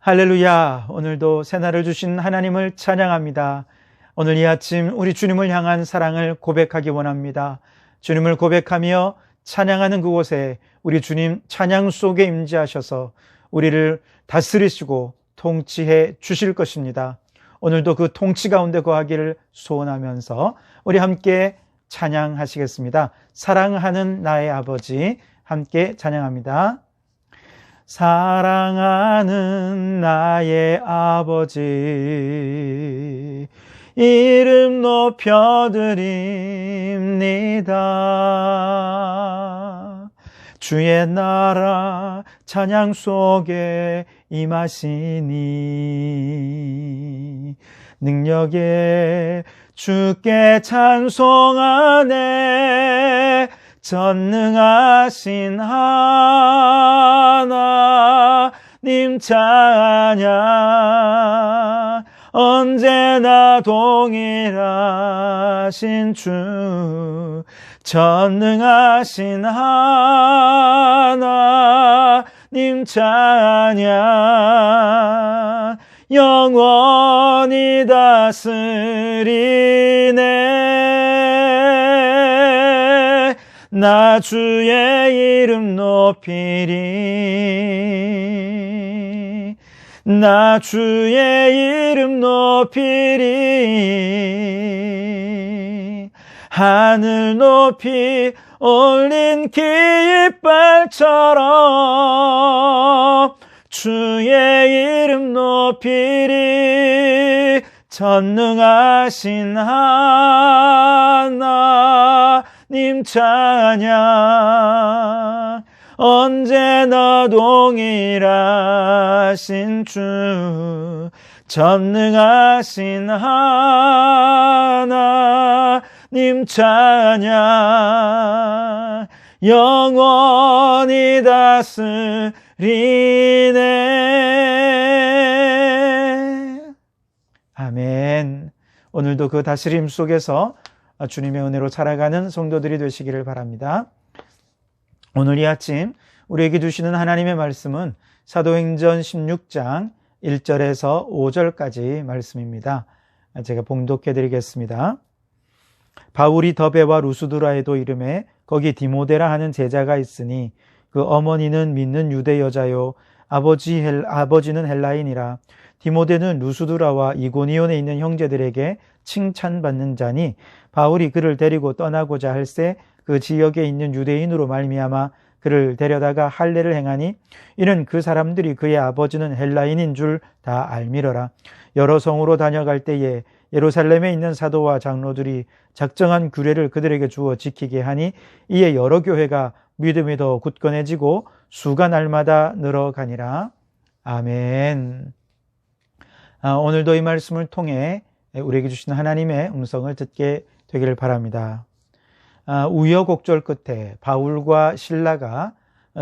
할렐루야. 오늘도 새날을 주신 하나님을 찬양합니다. 오늘 이 아침 우리 주님을 향한 사랑을 고백하기 원합니다. 주님을 고백하며 찬양하는 그곳에 우리 주님 찬양 속에 임재하셔서 우리를 다스리시고 통치해 주실 것입니다. 오늘도 그 통치 가운데 거하기를 소원하면서 우리 함께 찬양하시겠습니다. 사랑하는 나의 아버지, 함께 찬양합니다. 사랑하는 나의 아버지, 이름 높여드립니다. 주의 나라 찬양 속에 임하시니 능력에 주께 찬송하네. 전능하신 하나님 찬양, 언제나 동일하신 주, 전능하신 하나님 찬양, 영원히 다스리네. 나 주의 이름 높이리, 나 주의 이름 높이리. 하늘 높이 올린 깃발처럼 주의 이름 높이리. 전능하신 하나님 찬양, 언제나 동일하신 주, 전능하신 하나님 찬양, 영원히 다스리네. 아멘. 오늘도 그 다스림 속에서 주님의 은혜로 살아가는 성도들이 되시기를 바랍니다. 오늘 이 아침 우리에게 주시는 하나님의 말씀은 사도행전 16장 1절에서 5절까지 말씀입니다. 제가 봉독해 드리겠습니다. 바울이 더베와 루스드라에도 이름에 거기 디모데라 하는 제자가 있으니 그 어머니는 믿는 유대 여자요 아버지는 헬라인이라. 디모데는 루스드라와 이고니온에 있는 형제들에게 칭찬받는 자니 바울이 그를 데리고 떠나고자 할새 그 지역에 있는 유대인으로 말미암아 그를 데려다가 할례를 행하니 이는 그 사람들이 그의 아버지는 헬라인인 줄 다 알미러라. 여러 성으로 다녀갈 때에 예루살렘에 있는 사도와 장로들이 작정한 규례를 그들에게 주어 지키게 하니 이에 여러 교회가 믿음이 더 굳건해지고 수가 날마다 늘어가니라. 아멘. 오늘도 이 말씀을 통해 우리에게 주신 하나님의 음성을 듣게 되기를 바랍니다. 우여곡절 끝에 바울과 실라가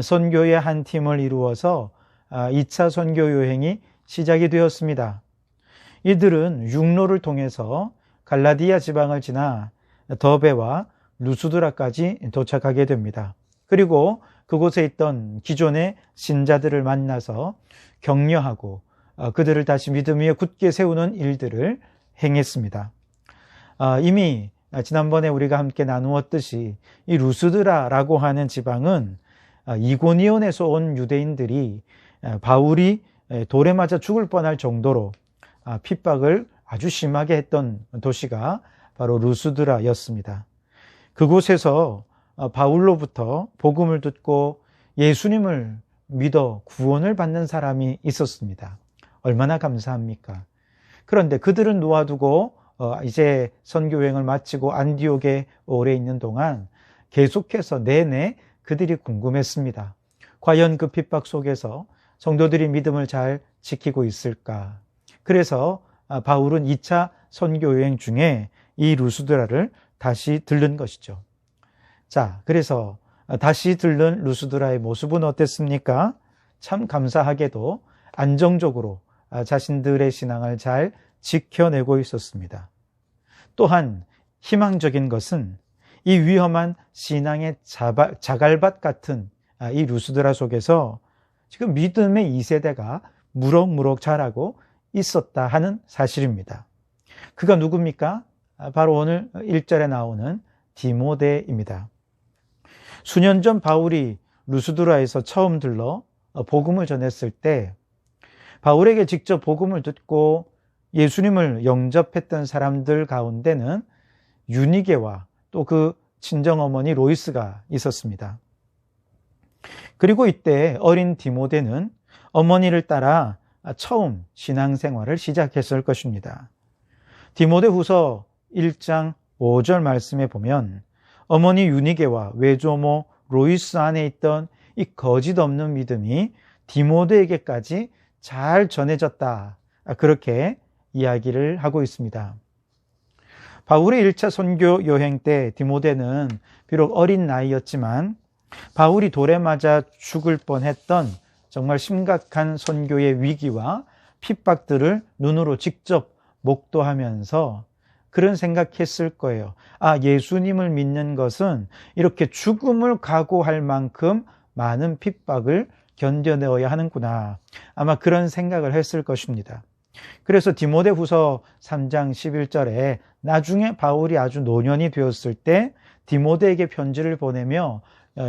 선교의 한 팀을 이루어서 2차 선교 여행이 시작이 되었습니다. 이들은 육로를 통해서 갈라디아 지방을 지나 더베와 루스드라까지 도착하게 됩니다. 그리고 그곳에 있던 기존의 신자들을 만나서 격려하고 그들을 다시 믿음 위에 굳게 세우는 일들을 행했습니다. 이미 지난번에 우리가 함께 나누었듯이 이 루스드라라고 하는 지방은 이고니온에서 온 유대인들이 바울이 돌에 맞아 죽을 뻔할 정도로 핍박을 아주 심하게 했던 도시가 바로 루스드라였습니다. 그곳에서 바울로부터 복음을 듣고 예수님을 믿어 구원을 받는 사람이 있었습니다. 얼마나 감사합니까? 그런데 그들은 놓아두고 이제 선교여행을 마치고 안디옥에 오래 있는 동안 계속해서 내내 그들이 궁금했습니다. 과연 그 핍박 속에서 성도들이 믿음을 잘 지키고 있을까? 그래서 바울은 2차 선교여행 중에 이 루스드라를 다시 들른 것이죠. 자, 그래서 다시 들른 루스드라의 모습은 어땠습니까? 참 감사하게도 안정적으로 자신들의 신앙을 잘 지켜내고 있었습니다. 또한 희망적인 것은 이 위험한 신앙의 자갈밭 같은 이 루스드라 속에서 지금 믿음의 2세대가 무럭무럭 자라고 있었다 하는 사실입니다. 그가 누굽니까? 바로 오늘 1절에 나오는 디모데입니다. 수년 전 바울이 루스드라에서 처음 들러 복음을 전했을 때 바울에게 직접 복음을 듣고 예수님을 영접했던 사람들 가운데는 유니게와 또 그 친정어머니 로이스가 있었습니다. 그리고 이때 어린 디모데는 어머니를 따라 처음 신앙생활을 시작했을 것입니다. 디모데 후서 1장 5절 말씀에 보면 어머니 유니게와 외조모 로이스 안에 있던 이 거짓 없는 믿음이 디모데에게까지 잘 전해졌다. 그렇게 이야기를 하고 있습니다. 바울의 1차 선교 여행 때 디모데는 비록 어린 나이였지만 바울이 돌에 맞아 죽을 뻔했던 정말 심각한 선교의 위기와 핍박들을 눈으로 직접 목도하면서 그런 생각했을 거예요. 예수님을 믿는 것은 이렇게 죽음을 각오할 만큼 많은 핍박을 견뎌내어야 하는구나. 아마 그런 생각을 했을 것입니다. 그래서 디모데 후서 3장 11절에 나중에 바울이 아주 노년이 되었을 때 디모데에게 편지를 보내며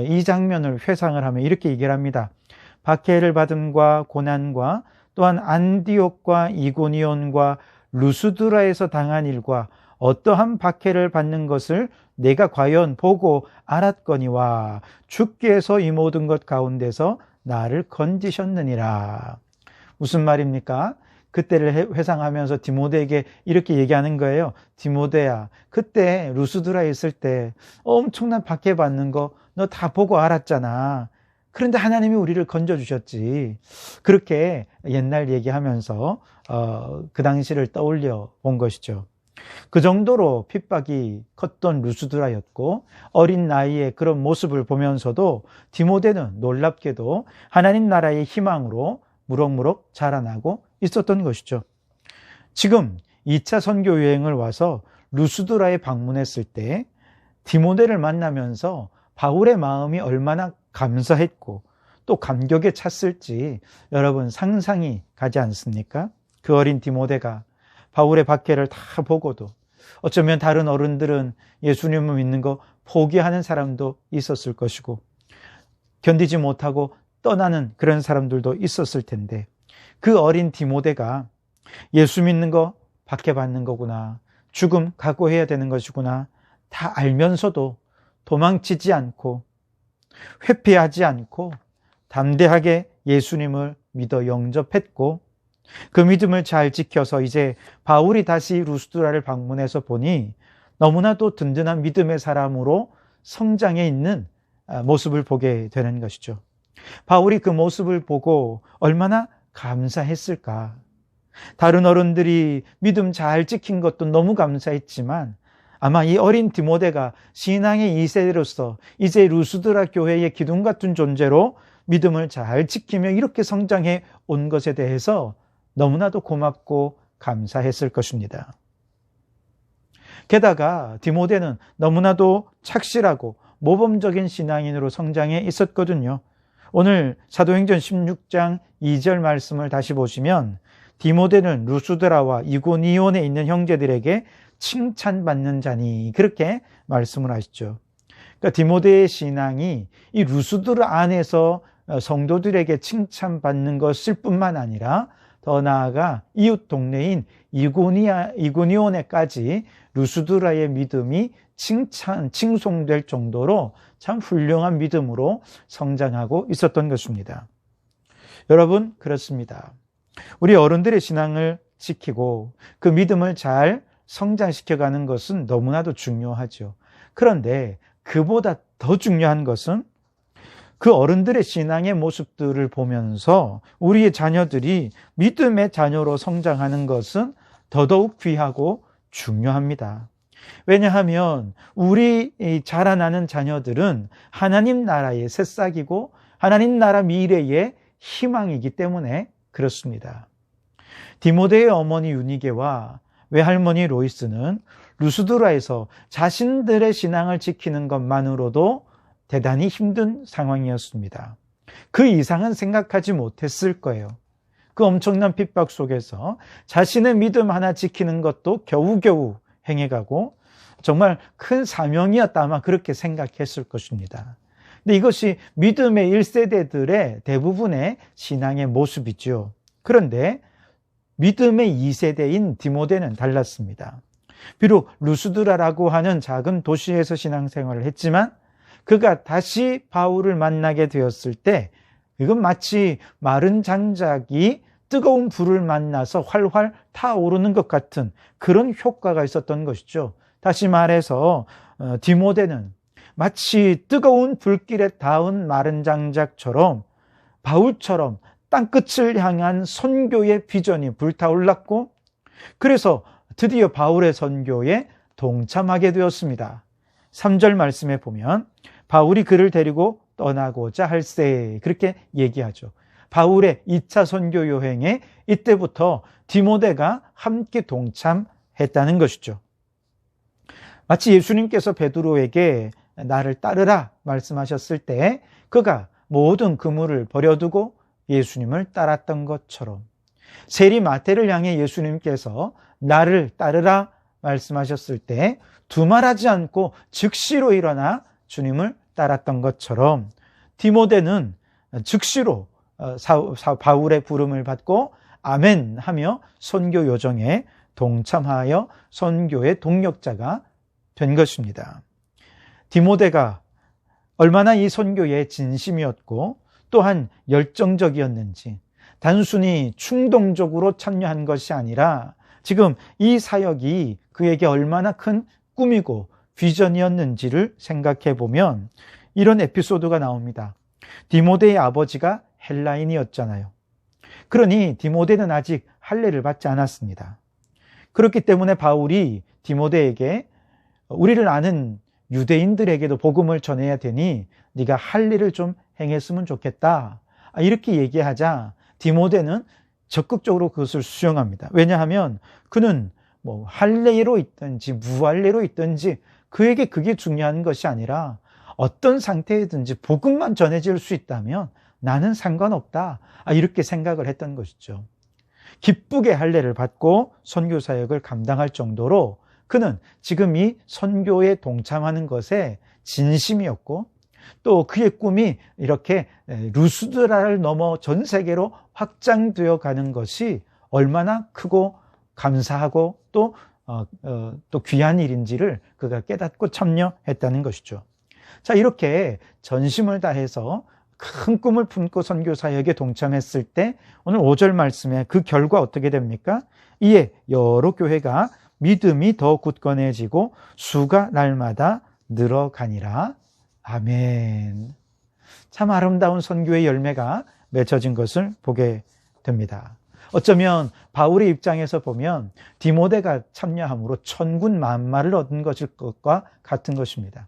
이 장면을 회상을 하며 이렇게 얘기를 합니다. 박해를 받음과 고난과 또한 안디옥과 이고니온과 루스드라에서 당한 일과 어떠한 박해를 받는 것을 내가 과연 보고 알았거니와 주께서 이 모든 것 가운데서 나를 건지셨느니라. 무슨 말입니까? 그때를 회상하면서 디모데에게 이렇게 얘기하는 거예요. 디모데야, 그때 루스드라에 있을 때 엄청난 박해받는 거 너 다 보고 알았잖아. 그런데 하나님이 우리를 건져주셨지. 그렇게 옛날 얘기하면서 그 당시를 떠올려 본 것이죠. 그 정도로 핍박이 컸던 루스드라였고 어린 나이에 그런 모습을 보면서도 디모데는 놀랍게도 하나님 나라의 희망으로 무럭무럭 자라나고 있었던 것이죠. 지금 2차 선교 여행을 와서 루스드라에 방문했을 때 디모데를 만나면서 바울의 마음이 얼마나 감사했고 또 감격에 찼을지 여러분 상상이 가지 않습니까? 그 어린 디모데가 바울의 박해를 다 보고도 어쩌면 다른 어른들은 예수님을 믿는 거 포기하는 사람도 있었을 것이고 견디지 못하고 떠나는 그런 사람들도 있었을 텐데 그 어린 디모데가 예수 믿는 거 박해받는 거구나, 죽음 각오해야 되는 것이구나 다 알면서도 도망치지 않고 회피하지 않고 담대하게 예수님을 믿어 영접했고 그 믿음을 잘 지켜서 이제 바울이 다시 루스드라를 방문해서 보니 너무나도 든든한 믿음의 사람으로 성장해 있는 모습을 보게 되는 것이죠. 바울이 그 모습을 보고 얼마나 감사했을까. 다른 어른들이 믿음 잘 지킨 것도 너무 감사했지만 아마 이 어린 디모데가 신앙의 2세대로서 이제 루스드라 교회의 기둥 같은 존재로 믿음을 잘 지키며 이렇게 성장해 온 것에 대해서 너무나도 고맙고 감사했을 것입니다. 게다가 디모데는 너무나도 착실하고 모범적인 신앙인으로 성장해 있었거든요. 오늘 사도행전 16장 2절 말씀을 다시 보시면 디모데는 루스드라와 이고니온에 있는 형제들에게 칭찬받는 자니 그렇게 말씀을 하시죠. 그러니까 디모데의 신앙이 이 루스드라 안에서 성도들에게 칭찬받는 것일 뿐만 아니라 더 나아가 이웃 동네인 이고니온에까지 루스드라의 믿음이 칭송될 정도로 참 훌륭한 믿음으로 성장하고 있었던 것입니다. 여러분, 그렇습니다. 우리 어른들의 신앙을 지키고 그 믿음을 잘 성장시켜가는 것은 너무나도 중요하죠. 그런데 그보다 더 중요한 것은 그 어른들의 신앙의 모습들을 보면서 우리의 자녀들이 믿음의 자녀로 성장하는 것은 더더욱 귀하고 중요합니다. 왜냐하면 우리 자라나는 자녀들은 하나님 나라의 새싹이고 하나님 나라 미래의 희망이기 때문에 그렇습니다. 디모데의 어머니 유니게와 외할머니 로이스는 루스드라에서 자신들의 신앙을 지키는 것만으로도 대단히 힘든 상황이었습니다. 그 이상은 생각하지 못했을 거예요. 그 엄청난 핍박 속에서 자신의 믿음 하나 지키는 것도 겨우겨우 행해가고 정말 큰 사명이었다 아마 그렇게 생각했을 것입니다. 근데 이것이 믿음의 1세대들의 대부분의 신앙의 모습이죠. 그런데 믿음의 2세대인 디모데는 달랐습니다. 비록 루스드라라고 하는 작은 도시에서 신앙생활을 했지만 그가 다시 바울을 만나게 되었을 때 이건 마치 마른 장작이 뜨거운 불을 만나서 활활 타오르는 것 같은 그런 효과가 있었던 것이죠. 다시 말해서 디모데는 마치 뜨거운 불길에 닿은 마른 장작처럼 바울처럼 땅끝을 향한 선교의 비전이 불타올랐고 그래서 드디어 바울의 선교에 동참하게 되었습니다. 3절 말씀에 보면 바울이 그를 데리고 떠나고자 할세 그렇게 얘기하죠. 바울의 2차 선교 여행에 이때부터 디모데가 함께 동참했다는 것이죠. 마치 예수님께서 베드로에게 나를 따르라 말씀하셨을 때 그가 모든 그물을 버려두고 예수님을 따랐던 것처럼 세리 마태를 향해 예수님께서 나를 따르라 말씀하셨을 때 두말하지 않고 즉시로 일어나 주님을 따랐던 것처럼 디모데는 즉시로 바울의 부름을 받고 아멘 하며 선교 여정에 동참하여 선교의 동력자가 된 것입니다. 디모데가 얼마나 이 선교에 진심이었고 또한 열정적이었는지 단순히 충동적으로 참여한 것이 아니라 지금 이 사역이 그에게 얼마나 큰 꿈이고 비전이었는지를 생각해 보면 이런 에피소드가 나옵니다. 디모데의 아버지가 헬라인이었잖아요. 그러니 디모데는 아직 할례를 받지 않았습니다. 그렇기 때문에 바울이 디모데에게 우리를 아는 유대인들에게도 복음을 전해야 되니 네가 할례를 좀 행했으면 좋겠다. 이렇게 얘기하자 디모데는 적극적으로 그것을 수용합니다. 왜냐하면 그는 할례로 있든지 무할례로 있든지 그에게 그게 중요한 것이 아니라 어떤 상태이든지 복음만 전해질 수 있다면 나는 상관없다. 이렇게 생각을 했던 것이죠. 기쁘게 할례를 받고 선교 사역을 감당할 정도로 그는 지금 이 선교에 동참하는 것에 진심이었고 또 그의 꿈이 이렇게 루스드라를 넘어 전 세계로 확장되어 가는 것이 얼마나 크고 감사하고 또 귀한 일인지를 그가 깨닫고 참여했다는 것이죠. 자, 이렇게 전심을 다해서 큰 꿈을 품고 선교 사역에 동참했을 때 오늘 5절 말씀에 그 결과 어떻게 됩니까? 이에 여러 교회가 믿음이 더 굳건해지고 수가 날마다 늘어가니라. 아멘. 참 아름다운 선교의 열매가 맺혀진 것을 보게 됩니다. 어쩌면 바울의 입장에서 보면 디모데가 참여함으로 천군 만마를 얻은 것일 것과 같은 것입니다.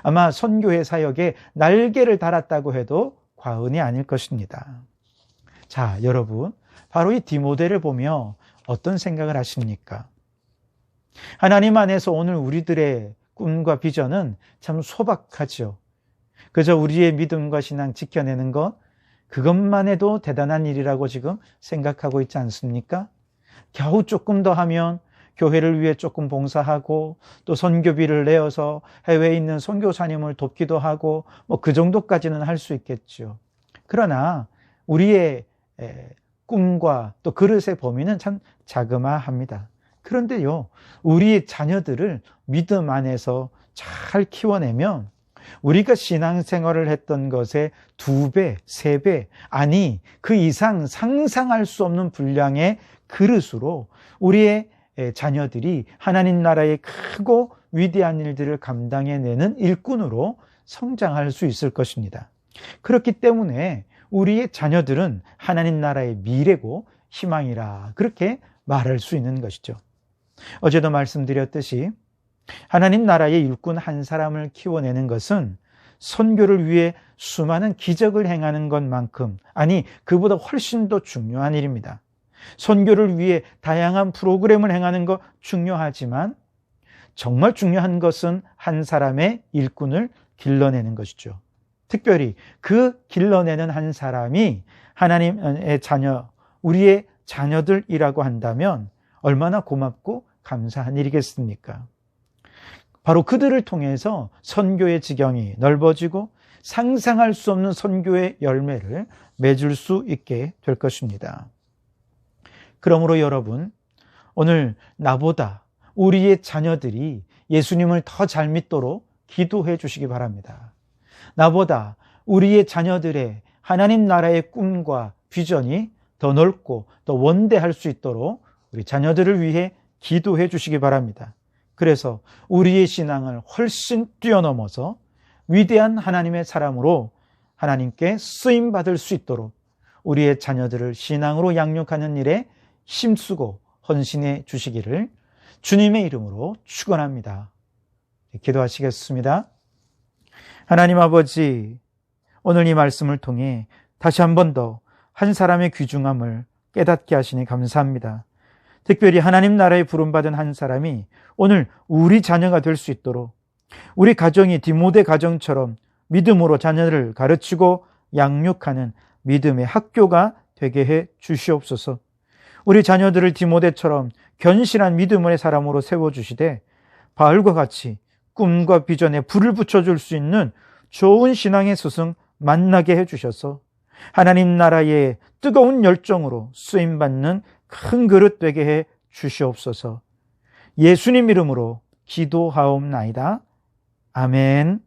아마 선교의 사역에 날개를 달았다고 해도 과언이 아닐 것입니다. 자, 여러분, 바로 이 디모데를 보며 어떤 생각을 하십니까? 하나님 안에서 오늘 우리들의 꿈과 비전은 참 소박하죠. 그저 우리의 믿음과 신앙 지켜내는 것, 그것만 해도 대단한 일이라고 지금 생각하고 있지 않습니까? 겨우 조금 더 하면 교회를 위해 조금 봉사하고 또 선교비를 내어서 해외에 있는 선교사님을 돕기도 하고 그 정도까지는 할 수 있겠죠. 그러나 우리의 꿈과 또 그릇의 범위는 참 자그마합니다. 그런데요, 우리의 자녀들을 믿음 안에서 잘 키워내면 우리가 신앙생활을 했던 것의 2배, 3배, 아니 그 이상 상상할 수 없는 분량의 그릇으로 우리의 자녀들이 하나님 나라의 크고 위대한 일들을 감당해내는 일꾼으로 성장할 수 있을 것입니다. 그렇기 때문에 우리의 자녀들은 하나님 나라의 미래고 희망이라 그렇게 말할 수 있는 것이죠. 어제도 말씀드렸듯이 하나님 나라의 일꾼 한 사람을 키워내는 것은 선교를 위해 수많은 기적을 행하는 것만큼, 아니 그보다 훨씬 더 중요한 일입니다. 선교를 위해 다양한 프로그램을 행하는 것 중요하지만 정말 중요한 것은 한 사람의 일꾼을 길러내는 것이죠. 특별히 그 길러내는 한 사람이 하나님의 자녀, 우리의 자녀들이라고 한다면 얼마나 고맙고 감사한 일이겠습니까? 바로 그들을 통해서 선교의 지경이 넓어지고 상상할 수 없는 선교의 열매를 맺을 수 있게 될 것입니다. 그러므로 여러분, 오늘 나보다 우리의 자녀들이 예수님을 더 잘 믿도록 기도해 주시기 바랍니다. 나보다 우리의 자녀들의 하나님 나라의 꿈과 비전이 더 넓고 더 원대할 수 있도록 우리 자녀들을 위해 기도해 주시기 바랍니다. 그래서 우리의 신앙을 훨씬 뛰어넘어서 위대한 하나님의 사람으로 하나님께 쓰임받을 수 있도록 우리의 자녀들을 신앙으로 양육하는 일에 힘쓰고 헌신해 주시기를 주님의 이름으로 축원합니다. 기도하시겠습니다. 하나님 아버지, 오늘 이 말씀을 통해 다시 한 번 더 한 사람의 귀중함을 깨닫게 하시니 감사합니다. 특별히 하나님 나라에 부름받은 한 사람이 오늘 우리 자녀가 될 수 있도록 우리 가정이 디모데 가정처럼 믿음으로 자녀를 가르치고 양육하는 믿음의 학교가 되게 해 주시옵소서. 우리 자녀들을 디모데처럼 견실한 믿음의 사람으로 세워주시되 바울과 같이 꿈과 비전에 불을 붙여줄 수 있는 좋은 신앙의 스승 만나게 해주셔서 하나님 나라의 뜨거운 열정으로 쓰임받는 큰 그릇 되게 해 주시옵소서. 예수님 이름으로 기도하옵나이다. 아멘.